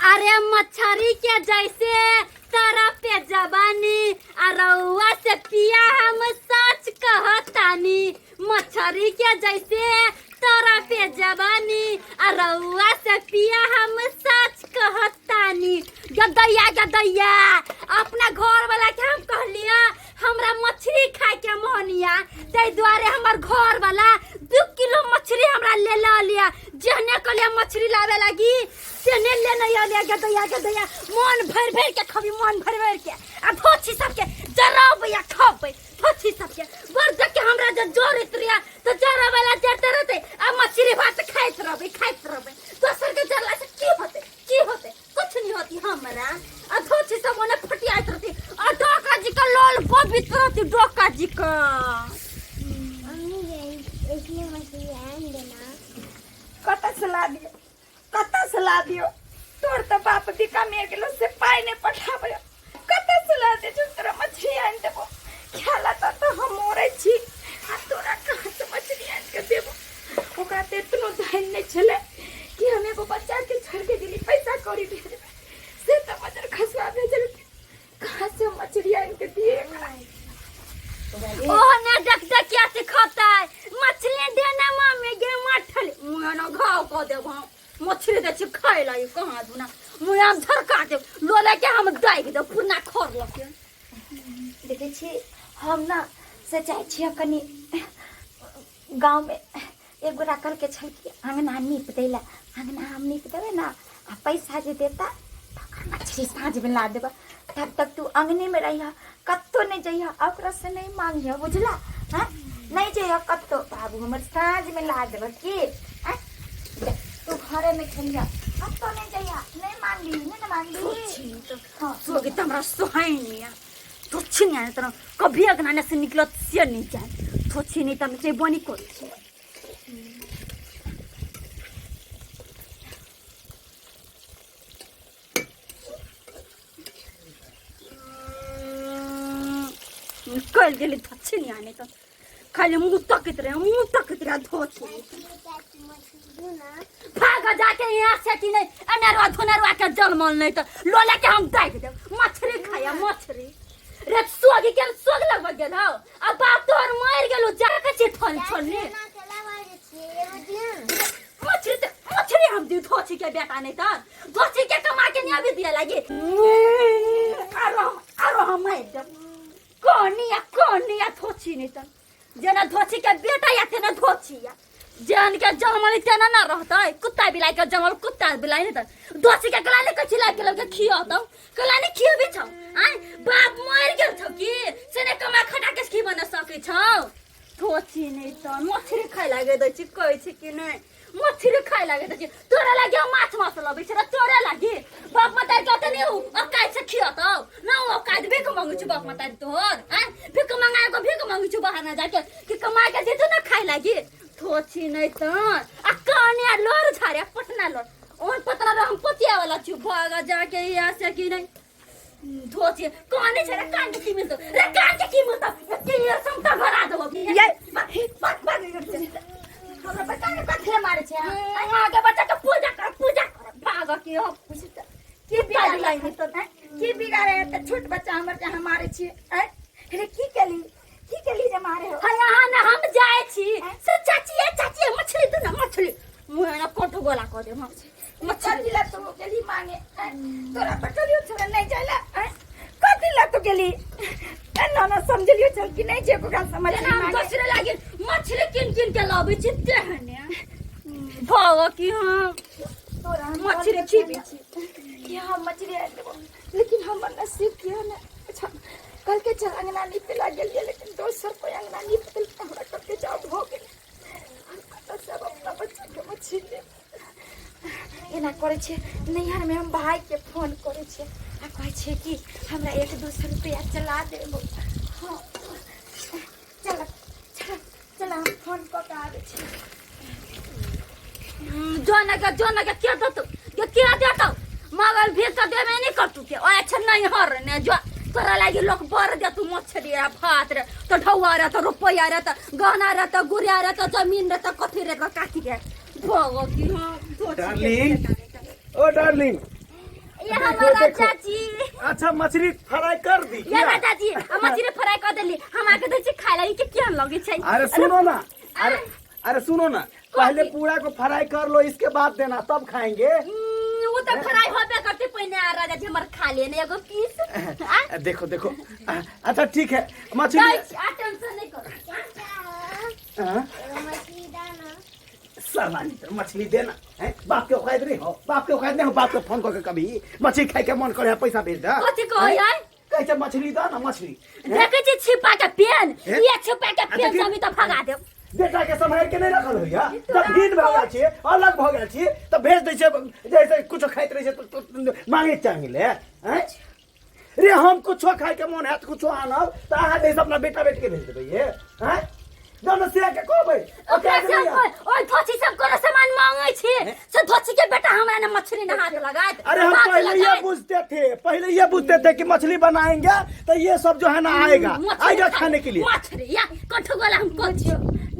अरे मच्छरी के जैसे तरह पे जबानी अरउआ से पिया हम सच कहतानी। मच्छरी के जैसे तरह पे जबानी अरउआ से पिया हम सच कहतानी। गदैया गदैया अपना घर वाला के हम कहलिया हमरा मछली खाए के मोहनिया ते द्वारे हमर घर वाला 2 किलो मछली हमरा ले लिया। जहने कहलिया मछली लावे लगी सेने ले नहीं आलिया। गदैया गदैया मन भर भर के खबी मन भर भर के आ धोछी सबके जराब या खबे धोछी सबके बर देख के हमरा जे जोर उतरिया तो जरा वाला जरते रहते आ मछली भात खाइत रहबे दोसर के जरला से की होते कुछ नहीं होती हमरा। आ धोछी सब ओने फटियात रहती आ डोका जी का लोल पवित्र रहती डोका जी का। इसलिए मछली आन देना कता सला दियो तोर तो बाप बिका मेर गेलो से पाई ने पठाबे कता सला दे जो तोरा मछली आन देबो ख्याला तो हम मोरे छी आ तोरा कहां से मछली आन के देबो। ओकरा ते इतनो धैर्य नहीं छले कि हम एगो बच्चा के छोड़ के दिली पैसा कौड़ी दे देबे से तो मजर खसवा भेजल कहां से मछली आन के दिए। ओह ना देख क्या से खाता है मछली देना मम्मी गे मठल मुना घाव को देबो मछली दे छ खाइ लाई कहां दुना मुया झरका दे लोला के हम दाइ दे पुरना खोर लके। देखे छी हम ना से चाहे छी कनी गांव में एगो राखल के छल कि अंगना नीप देला अंगना हम नीप देबे ना आ पैसा जे देता तो मछली साँझ में ला देबा तब तक तू अंगने में रहिया कत्तो नहीं जइया ओकरा से नहीं मांगिया बुझला। हां नहीं जइया कत्तो बाबू हमर साँझ में ला देबा की तू घरे में खलिया कत्तो नहीं जइया नहीं मांगली तो हां सोगे तमरा सोहाइनिया तो छिनिया त कभी अगना से निकलत से नहीं जाए तो छिनी तम से बनी कोल छी। कल गेली धोछी नहीं आने तो खाली मुंह तकत रहे धोछी भागा जाके यहाँ से कि नहीं अनरवा धुनरवा के जलमल नहीं तो लोला के हम दाइ दे मछली खाया मछली रे सोगी के सोग लगब गेल हो अब बाप तोर मर गेलो जाके चिठल छोड़नी मछली हम दी धोछी के बेटा नहीं तो धोछी के कमा के नहीं अभी दिया लगी आरो हम मार दे कोनिया धोछी नहीं तो जना धोछी के बेटा या तेना धोछी या जन के जमल तेना ना रहता कुत्ता बिलाई के जमल कुत्ता बिलाई नहीं तो धोछी के कलाने के चिल्ला के लगे खियो तो कलाने खियो भी छ आय बाप मर गेल छ की सेने कमा खटा के की बना सके छ धोछी नहीं तो मछली खाइ लागे दै छी कहै छी कि नहीं मछली खाइ लागे दै छी तोरा लागे माछ मसला बेचरा तोरा लागे बाप माता के त नहीं हो अब काई से खियो तो ना ओ काई भीख मांगु छ बाप माता तोर हैं भीख मांगु छ बाहर ना जाके कि कमा के दे तो ना खाइ लागे धोछी नहीं तो आ कानिया लोर छारे पटना लोर ओन पतरा हम पतिया वाला छु भागा जाके यहाँ से कि नहीं धोछी काने छरे कान के की मिलतो रे कान के की मिलतो के ये समता भरा दो ये बात हमरा बच्चा के कथे मारे छे आगे बच्चा के पूजा कर भागा के हो पूछता की बिगाड़ लाई तो की बिगाड़े त छोट बच्चा हमर के हमारे छी रे की केली जे मारे हो हां ना हम जाय छी से चाची मछली दो ना मछली मुना कोठो गोला कर दे मछली ला तो गेली मांगे तोरा पटलियो छोरा नहीं जाला कथि ला तो गेली ना समझलियो चल कि नहीं जे कोका समझ ना हम दूसरे लागे मछली किन के लाबे चित्ते हने भाव की हां तोरा मछली छी यहां मछली आ देबो लेकिन हमर नसीब किया ना अच्छा कल के चल अंगना नीपे ला गेलिए लेकिन दोसर कोई अंगना नीप देल हमरा कते जाओ हो गेल सब अपना बच्चा के मछली एना करे छे नैहर में हम भाई के फोन करे छे आ कहे छे कि हमरा 1-200 रुपया चला देबो हां चल हम फोन क के आवे छे जोना के क्या दतो के क्या देतो मगर भी तो देबे नहीं करतू के ओ अच्छा नहीं हर ने जो तोरा लागी लोग बर दे तू मछली रे भात रे तो ढौआ रे तो रुपया रे तो गहना रे तो गुड़िया रे तो जमीन रे तो कथी रे तो काटी रे भगो की हां डार्लिंग ओ डार्लिंग ये हमारा देखो। चाची अच्छा मछली फ्राई कर दी ये क्या? ना चाची हम मछली फ्राई कर देली हम आके दे छी खाए लगी के क्या लगे छै अरे सुनो ना, अरे सुनो ना, पहले पूरा को फ्राई कर लो, इसके बाद देना, तब खाएंगे। वो तो फ्राई होबे करते पहिने आ राजा जी हमर खा लेने एगो पीस देखो देखो, अच्छा ठीक है, मछली आ टेंशन नहीं करो हाँ? मछली दाना सालानी तो मछली देना है, बाप के औकात नहीं हो, बाप के औकात नहीं हो, बाप को फोन करके कभी मछली खाए के मन करे पैसा भेज दे। कथि कहो यार कैसे मछली दो ना, मछली देखे छी छिपा के पेन हैं? ये छिपा के पेन अच्छा, सभी तो भगा दे बेटा के समय के नहीं रखल होइया, जब दिन भऽ गेल छी, अलग भऽ गेल छी, तो भेज दै छै, जैसे कुछ खाइत रहे छै तो मांगे चाहिए हैं? रे हम कुछ खाए के मन हैत कुछ आनब तो अहाँ जैसे अपना बेटा बेटी के भेज देबै ये हैं? दोनों से के कहबै ओकरा से ओइ धोची सब कोनो सामान मांगे छी से धोची के बेटा हमरा ने मछली न हाथ लगाए अरे हम पहले ये बुझते थे कि मछली बनाएंगे तो ये सब जो है ना आएगा खाने के लिए। मछली या कठो गोला हम कोचियो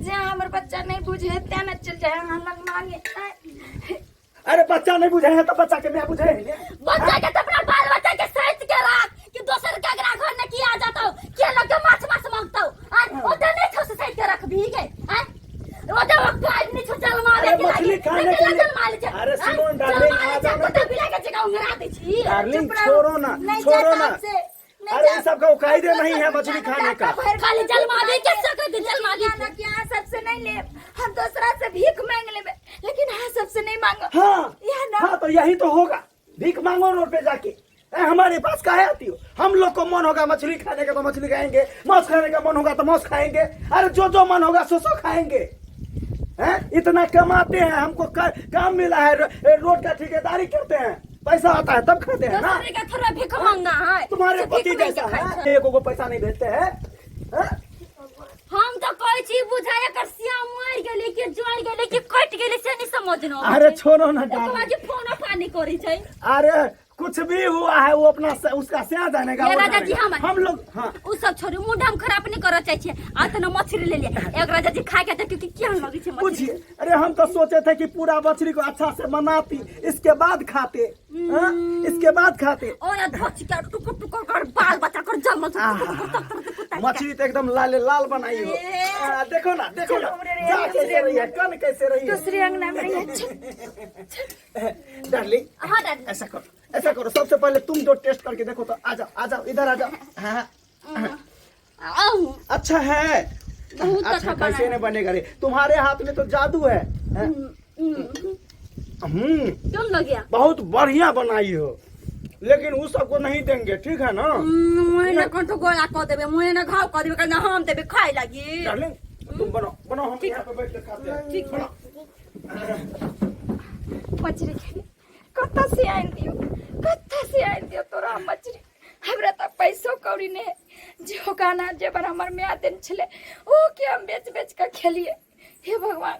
जे हमर बच्चा नहीं बुझे त्या न चल जाए हम लग मांगे अरे बच्चा नहीं बुझे है तो बच्चा के मैं बुझे है बच्चा के तो अपना बाल बच्चा के सहित के राख कि दोसर के अगर घर में किया जाता हो के लोग के माछ माछ मांगता हो ओ तो नहीं छो से सहित के रख भी गए ओ तो गाय नहीं छो चल मारे अरे मछली खाने के लिए मार ले अरे सुनो डार्लिंग आ जाओ तो बिला के जगह उंगरा दे छी डार्लिंग छोड़ो ना अरे ये सब का कायदे नहीं है मछली खाने का। खाली जल मारे के सकत जल मारे ना कि यहाँ सबसे नहीं ले हम दूसरा से भीख मांग लेबे लेकिन यहाँ सबसे नहीं मांगो हाँ तो यही तो होगा, भीख मांगो रोड पे जाके। हमारे पास काहे आती हो? हम लोग को मन होगा मछली खाने का तो मछली खाएंगे, मांस खाने का मन होगा तो मांस खाएंगे, अरे जो मन होगा सो खाएंगे हैं? इतना कमाते हैं, हमको काम मिला है, रोड का ठेकेदारी करते हैं, पैसा आता है तब खाते हैं ना। दूसरे का थोड़ा भीख मांगना है तुम्हारे पति जैसा है, एक को पैसा नहीं भेजते हैं। हम तो कोई चीज बुझाया कर सियाम मर गेले कि जोड़ गेले कि कट गेले से नहीं समझना। अरे छोड़ो ना तो डार्लिंग, आज फोन पानी करी छै अरे कुछ भी हुआ है वो अपना उसका स्याह जाने का, ये राजा जी हम लोग हाँ उ सब छोड़ी मुंह हम खराब नहीं करऽ चाहे छियै आ त न मछली ले लिए एक राजा जी खा के त क्योंकि क्या लगे छै मछली। पूछिए, अरे हम तो सोचे थे कि पूरा मछली को अच्छा से बनाती, इसके बाद खाते हाँ? इसके बाद खाते। ओ या धोच के टुक टुक कर बाल बच्चा कर जम मछली तो एकदम लाल बनाई हो। देखो ना जा कैसे रही है, कन कैसे रही है। दूसरे अंगना में डार्लिंग हां दादी ऐसा करो सबसे पहले तुम जो टेस्ट करके देखो तो आ जाओ इधर आ जाओ। हाँ अच्छा है, बहुत अच्छा कैसे नहीं बनेगा रे, तुम्हारे हाथ में तो जादू है। क्यों लग गया बहुत बढ़िया बनाई हो, लेकिन उस सबको नहीं देंगे, ठीक है ना। मुझे ना कंठो गोला कर देबे, मुझे ना घाव कर देबे, ना हम देबे खाए लगी। डार्लिंग तुम बनाओ हम यहाँ पे बैठ के खाते हैं। ठीक है मछली खेले कत्ता से आइन दियो तोरा मछली हमरा तक पैसो कौड़ी ने जो गाना जेबर हमर में आदन छले ओ के हम बेच के खेलिए। हे भगवान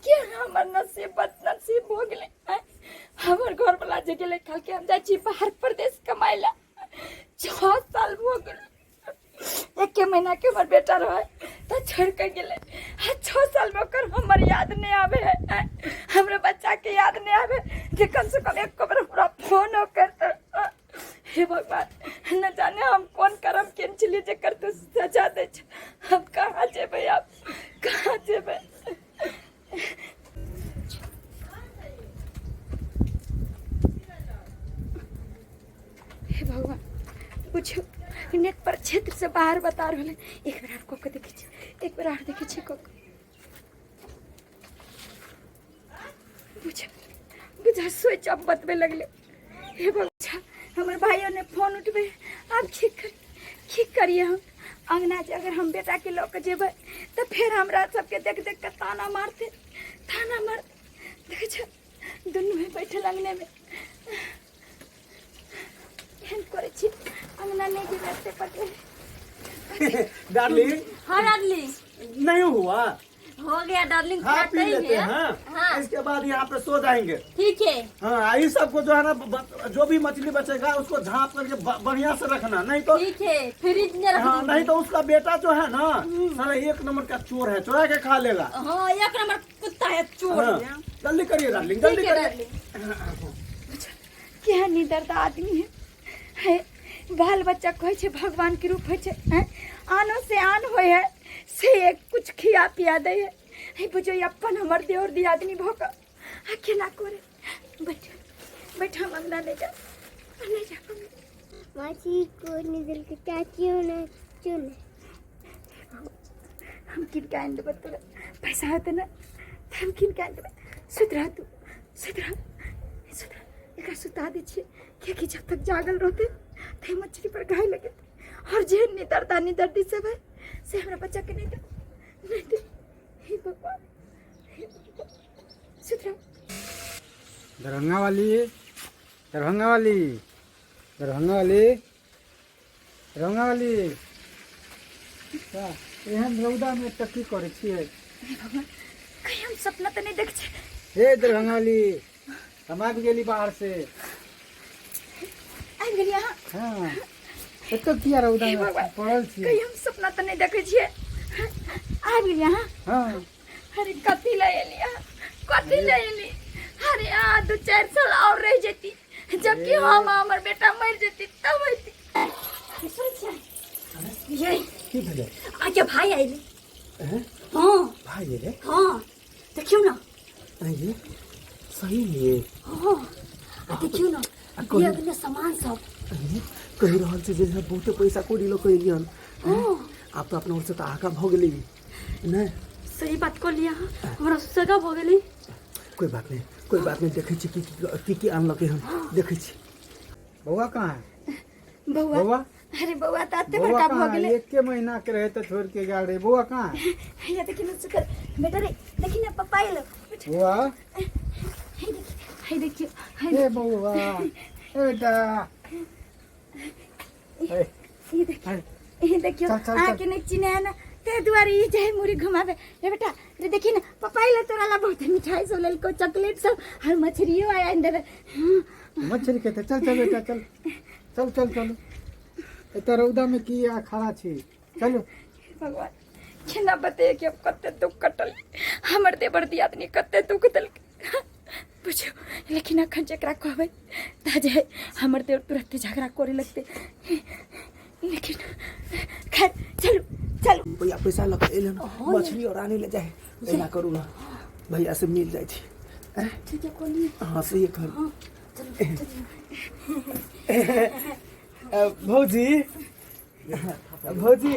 के हमर नसीब बदनसीब हो गेले। हमर घर वाला जे गेले कल के हम जाय छी बाहर प्रदेश कमाइला 6 साल हो गेले, 1 महीना के हमर बेटा रहे तो छोड़ के गेले। 6 साल में ओकर हमर याद नहीं आवे है, हमरे बच्चा के याद नहीं आवे जे कम से कम एक बार हमरा फोन कर। हे भगवान न जाने हम कौन करम केन चली जे कर तू सजा दे छ, हम कहाँ जेबे, आप कहाँ जेबे। हे भगवान पूछो नेट पर क्षेत्र से बाहर बता रहे एक बार आपको को देखी एक बार और देखी छी को बुझा सोच अब बतबे लगले। हे भगवान हमर भाइयों ने फोन उठबे अब की करिए हम अंगना जे अगर हम बेटा के लोग जेबे तो फिर हमरा सबके देख के ताना मार देख छ दुनू में बैठल अंगने में करे छी अंगना नहीं जेबे पटे। डार्लिंग हाँ डार्लिंग नहीं हुआ, हो गया डार्लिंग खा पी लेते हैं हाँ। इसके बाद यहाँ पे सो जाएंगे। ठीक है हाँ इस सबको जो है ना जो भी मछली बचेगा उसको झाँप करके बढ़िया से रखना, नहीं तो ठीक है फ्रिज में रख हाँ नहीं तो उसका बेटा जो है ना साला 1 नंबर का चोर है, चुरा के खा लेगा। हाँ 1 नंबर कुत्ता है चोर। हाँ, जल्दी करिए डार्लिंग, जल्दी ठीक है करिए। डार्लिंग केहन निदर्द आदमी है बाल बच्चा कहै छै भगवान के रूप होइ छै हैं आनो से आन होय है से एक कुछ खिया पिया दे है हे बुझो अपन हमर देवर दी आदमी भोक केना करे बैठ बैठ हम अंदर ले जा मासी को निकल के चाचियों ने चुन हम किन कान देब तोरा पैसा होते ना हम किन कान देब सुधरा तू सुधरा सुधरा एकरा सुता दे छी कि जब तक जागल रहते थे मछली पर घाय लगे और जेहन निदर्दी सब है से हमरा बच्चा के नहीं दे हे भगवान सुधरा दरभंगा वाली दरभंगा वाली दरभंगा वाली दरभंगा वाली एहन रौदा में टकी करे छियै भगवान कहीं हम सपना तो नहीं देख छे हे दरभंगा वाली हम आबि गेली बाहर से आ गेली यहाँ हाँ एतो किया रौदा हे में भगवान पड़ल छियै कहीं हम सपना तो नहीं देखे छियै आ गेली यहाँ हाँ अरे कथी ले एलिया कथी ले एली अरे 2-4 साल और रह जेती जबकि हम हमर बेटा मर जेती तब होती ये की भेलै आके भाई आइले हैं हाँ भाई रे हाँ देखियो ना आइए सही में हाँ देखियो ना कौन- ये अगले सामान सब कहि रहल छै जे बहुते पैसा कोड़ी लो कइली हन हाँ आप तो अपना ओर से तो आका भ गेली नहीं सही बात को लिया हमरा सगा हो गेली कोई बात नहीं देखे छी की आनलकै हम देखे छी बौआ कहाँ है बउआ बौआ अरे बउआ तो आते बौआ बड़का भ कहाँ है गेले एक महीना के रहे तो छोड़ के जा रहे बौआ कहाँ है ये देखि न सुकर बेटा रे देखि न पप्पा आइलो बौआ हे देखियो हे बौआ ए बेटा ए, ये देखियो हाय। ये देखियो चल, चल, चल। आके नहीं चिने है ना ते दुआरे ये जाए मुरी घुमावे रे बेटा रे देखि न पप्पा आइलो तोरा ला बहुत मिठाई सब लेलको चॉकलेट सब और मछलियो आया अंदर मछली कहते चल चल बेटा चल चल चल चल एत रौदा में की आ खड़ा छी चलो भगवान केना बते कि अब कते दुख कटल हमर देवर दियादनी कते दुख दल बुझो लेकिन अखन जकरा कहबै ताजे हमर देवर तुरंत झगड़ा करे लगते लेकिन खैर चलो चलो भैया पैसा लग एले न मछली और आने ले जाए एना करू ना भैया से मिल जाए छी हैं? ठीक है कोनी हाँ सही कर हां चलो भौजी भौजी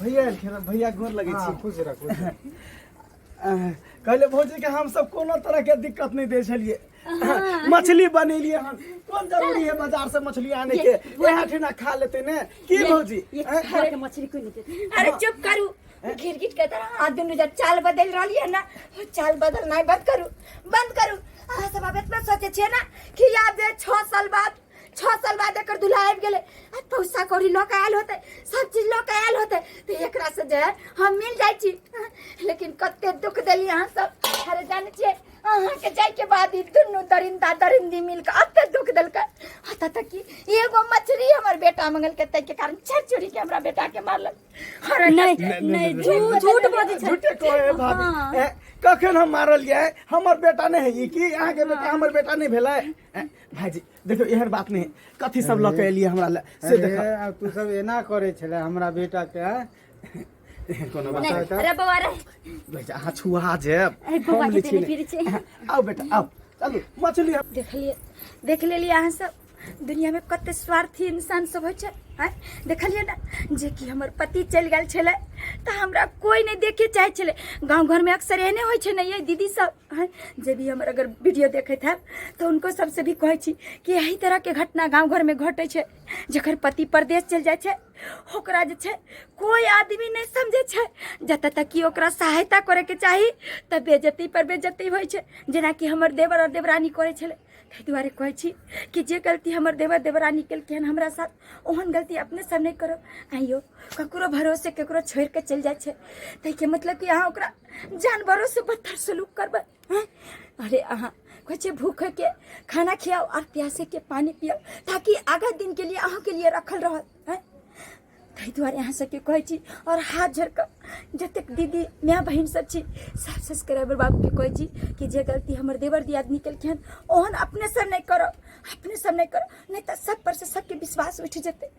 भैया भैया गोर लगे हाँ, छी खुश रह खुश रह। कहले भौजी के हम सब कोनो तरह के दिक्कत नहीं दे छलिए मछली बनेलिए हम कौन जरूरी है बाजार से मछली आने के यहाँ ठिना खा लेते ने की भौजी ये हैं? खाने के मछली कोई नहीं देते अरे चुप करू गिरगिट के तरह आ दुनु जब चाल बदल रहली है ना वो चाल बदल नहीं बंद करू आ सब अब इतना सोचे छे ना कि याद है 6 साल बाद एकर दूल्हा आबि गेले आ पैसा कौड़ी लोक आयल होते सब चीज लोक आयल होते तो एकरा से जे है हम मिल जाय छी लेकिन कते दुख देली अहाँ सब अरे जाने छियै अहाँ के जाय के बाद ई दुनु दरिंदी मिल के अते दुख देलकै हता तक कि एगो मछली हमर बेटा मंगल के तै के कारण छरछुरी के हमरा बेटा के मारलक अरे नहीं झूठ बोली छे झूठे कहे भाभी हैं? कखन हम मारल जाए हमर बेटा नहीं है ई की अहाँ के बेटा हमर बेटा नहीं भेलै हैं? भाईजी देखो एहन बात नहीं कथी सब लऽ के एलिए हमरा ले से अरे, देखो अब तू सब एना करे छले हमरा बेटा के हैं? एहन कोनो बात नहीं बताओ। अरे बउआ रे बेटा अहाँ छुआ जेब अरे बउआ हम के लिखी तेरे नहीं। फिर छे आओ बेटा आओ चलू मछली हम- देख लेलिए अहाँ सब दुनिया में कते स्वार्थी इंसान सब होइ छै हैं देखलिए ना जे कि हमर पति चलि गेल छले तो हमरा कोई नहीं देखे चाहे छले गांव घर में अक्सर एहने होइ छै ना ये दीदी सब हैं जे भी हमर अगर वीडियो देखैत है तो उनको सबसे भी कहै छी कि यही तरह के घटना गांव घर में घटै छै जकर पति परदेश चलि जाइ छै ओकरा जे छै कोई आदमी नहीं समझे छै जतऽ तक कि ओकरा सहायता करे के चाही तऽ बेइज्जती पर बेइज्जती होइ छै जेना कि हमर देवर और देवरानी करै छलै ताहि दुआरे कहै छी कि जे गलती हमर देवर देवरानी केलखिन हमरा साथ ओहन गलती अपने सब नहीं करब आइयो ककरो भरोसे केकरो छोड़ि के चलि जाइ छै ताहिके मतलब कि अहाँ ओकरा जानवरों से बदतर सलूक करबै हैं अरे अहाँ कहै छै भूखे के खाना खियाओ और प्यासे के पानी पियाओ ताकि आगा दिन के लिए अहाँ के लिए रखल रहत हैं ताहि दुआरे अहाँ सबके कहै छी और हाथ झड़ कऽ जतेक दीदी माय बहिन सब छी सब सब्सक्राइबर बाबू के कहै छी कि जे गलती हमर देवर दियादनी केलखिन ओहन अपने सब नहीं करब अपने सब नहीं करो नहीं तो सब पर से सबके विश्वास उठ जते।